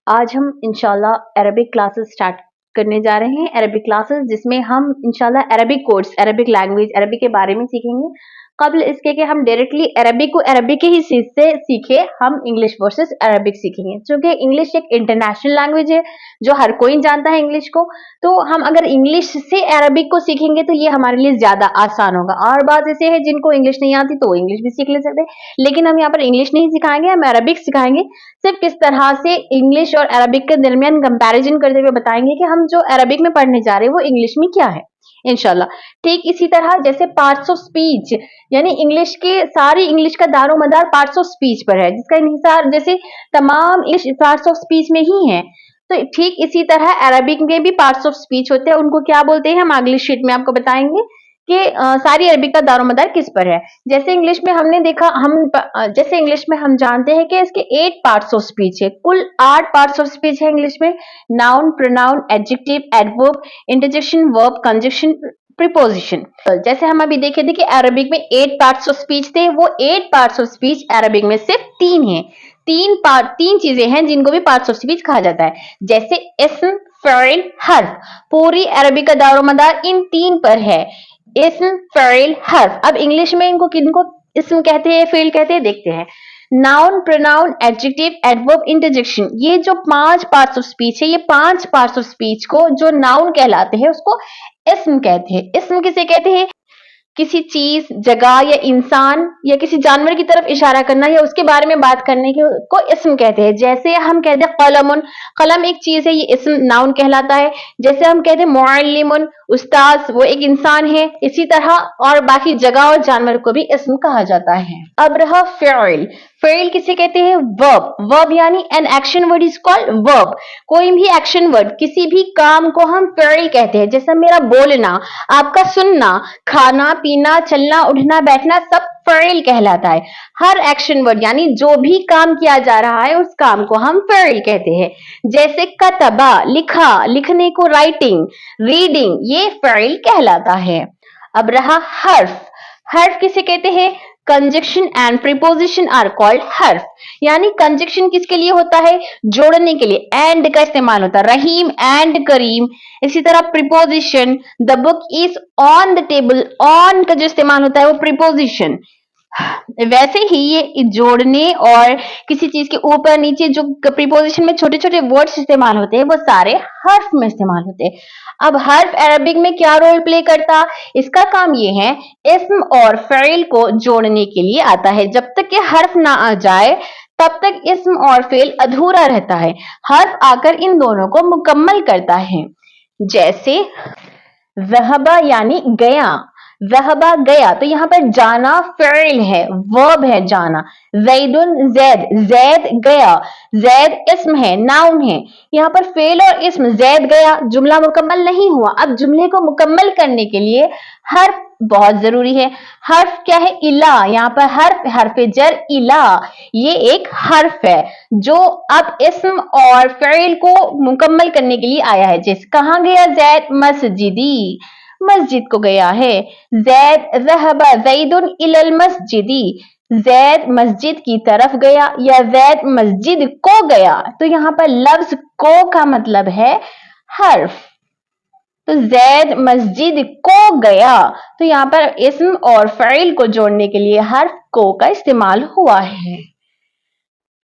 आज हम इंशाल्लाह अरबिक क्लासेस स्टार्ट करने जा रहे हैं। अरबिक क्लासेस जिसमें हम इंशाल्लाह Arabic course, Arabic language, Arabic के बारे में सीखेंगे। कबल इसके कि हम डायरेक्टली अरबिक को अरबिक के ही चीज से सीखे, हम इंग्लिश वर्सेस अरबिक सीखेंगे। क्योंकि इंग्लिश एक इंटरनेशनल लैंग्वेज है, जो हर कोई जानता है इंग्लिश को। तो हम अगर इंग्लिश से अरबिक को सीखेंगे तो ये हमारे लिए ज्यादा आसान होगा। और बात ऐसे है जिनको इंग्लिश नहीं आती तो वो इंग्लिश भी सीख ले सकते हैं, लेकिन हम यहाँ पर इंग्लिश नहीं सिखाएंगे, हम अरबिक सिखाएंगे। सिर्फ किस तरह से इंग्लिश और अरबिक के दरमियान कंपैरिजन करते हुए बताएंगे कि हम जो अरबिक में पढ़ने जा रहे हैं वो इंग्लिश में क्या है इंशाल्लाह। ठीक इसी तरह जैसे पार्ट्स ऑफ स्पीच, यानी इंग्लिश के सारी इंग्लिश का दारोमदार पार्ट्स ऑफ स्पीच पर है, जिसका इंहिसार जैसे तमाम इंग्लिश पार्ट्स ऑफ स्पीच में ही है। तो ठीक इसी तरह अरबिक में भी पार्ट्स ऑफ स्पीच होते हैं, उनको क्या बोलते हैं हम अगली शीट में आपको बताएंगे कि सारी अरबिक का दारोमदार किस पर है। जैसे इंग्लिश में हमने देखा, जैसे इंग्लिश में हम जानते हैं कि इसके 8 पार्ट्स ऑफ स्पीच है, कुल 8 पार्ट्स ऑफ स्पीच है इंग्लिश में। Noun, pronoun, adjective, adverb, interjection, verb, conjunction, preposition. जैसे हम अभी देखे थे कि अरबिक में 8 पार्ट्स ऑफ स्पीच थे, वो 8 पार्ट्स ऑफ स्पीच अरबिक में सिर्फ 3 है। 3 चीजें हैं जिनको भी पार्ट्स ऑफ स्पीच कहा जाता है, जैसे इस्म, फ़इल, हर्फ। पूरी अरबिक का दारोमदार इन 3 पर है, इस्म, फ़इल, हर्फ। अब इंग्लिश में इनको किनको इस्म कहते हैं, फ़इल कहते हैं, देखते हैं। Noun, pronoun, adjective, adverb, interjection, ये जो 5 पार्ट्स ऑफ स्पीच है, ये 5 पार्ट्स ऑफ स्पीच को जो नाउन कहलाते हैं उसको इस्म कहते हैं। इस्म किसे कहते हैं? किसी चीज, जगह या इंसान या किसी जानवर की तरफ इशारा करना या उसके बारे में बात करने को इस्म कहते हैं। जैसे हम कहते हैं कलमुन, कलम एक चीज है, ये इस्म नाउन कहलाता है। जैसे हम कहते हैं मुअल्लिमुन, उस्ताद, वो एक इंसान है। इसी तरह और बाकी जगह और जानवर को भी इस्म कहा जाता है। अब रहा फ़इल। फ़इल किसे कहते हैं? वर्ब। वर्ब यानी an action word is called verb. कोई भी एक्शन वर्ड, किसी भी काम को हम फ़इल कहते हैं। जैसे मेरा बोलना, आपका सुनना, खाना पीना, चलना उठना बैठना, सब फ़इल कहलाता है। हर एक्शन वर्ड यानी जो भी काम किया जा रहा है उस काम को हम फ़इल कहते हैं। जैसे कतबा, लिखा, लिखने को राइटिंग, रीडिंग, ये फ़इल कहलाता है। अब रहा हर्फ। हर्फ किसे कहते हैं? Conjunction and preposition are called हर्फ। यानी कंजक्शन किसके लिए होता है? जोड़ने के लिए एंड का इस्तेमाल होता है, रहीम एंड करीम। इसी तरह preposition, the book is on the table, on का जो इस्तेमाल होता है वो प्रीपोजिशन। वैसे ही ये जोड़ने और किसी चीज के ऊपर नीचे जो प्रीपोजिशन में छोटे छोटे वर्ड्स इस्तेमाल होते हैं वो सारे हर्फ में इस्तेमाल होते हैं। अब हर्फ अरबिक में क्या रोल प्ले करता? इसका काम ये है, इस्म और फ़इल को जोड़ने के लिए आता है। जब तक कि हर्फ ना आ जाए तब तक इस्म और फ़इल अधूरा रहता है। हर्फ आकर इन दोनों को मुकम्मल करता है। जैसे ज़हबा यानी गया, ज़हबा गया, तो यहाँ पर जाना फ़इल है, वर्ब है जाना। ज़ैदुन, ज़ैद, ज़ैद गया, ज़ैद इस्म है, नाउन है। यहाँ पर फ़इल और इस्म, ज़ैद गया, जुमला मुकम्मल नहीं हुआ। अब जुमले को मुकम्मल करने के लिए हर्फ बहुत जरूरी है। हर्फ क्या है? इला। यहाँ पर हर्फ जर इला, ये एक हर्फ है जो अब इस्म और फ़इल को मुकम्मल करने के लिए आया है। जैसे कहाँ गया ज़ैद? मस्जिदी, मस्जिद को गया है। ज़ैद ज़हबा ज़ैदुन इलल मस्जिदी, ज़ैद मस्जिद की तरफ गया या ज़ैद मस्जिद को गया। तो यहाँ पर लफ्ज को का मतलब है हर्फ। तो ज़ैद मस्जिद को गया, तो यहाँ पर इस्म और फ़इल को जोड़ने के लिए हर्फ को का इस्तेमाल हुआ है।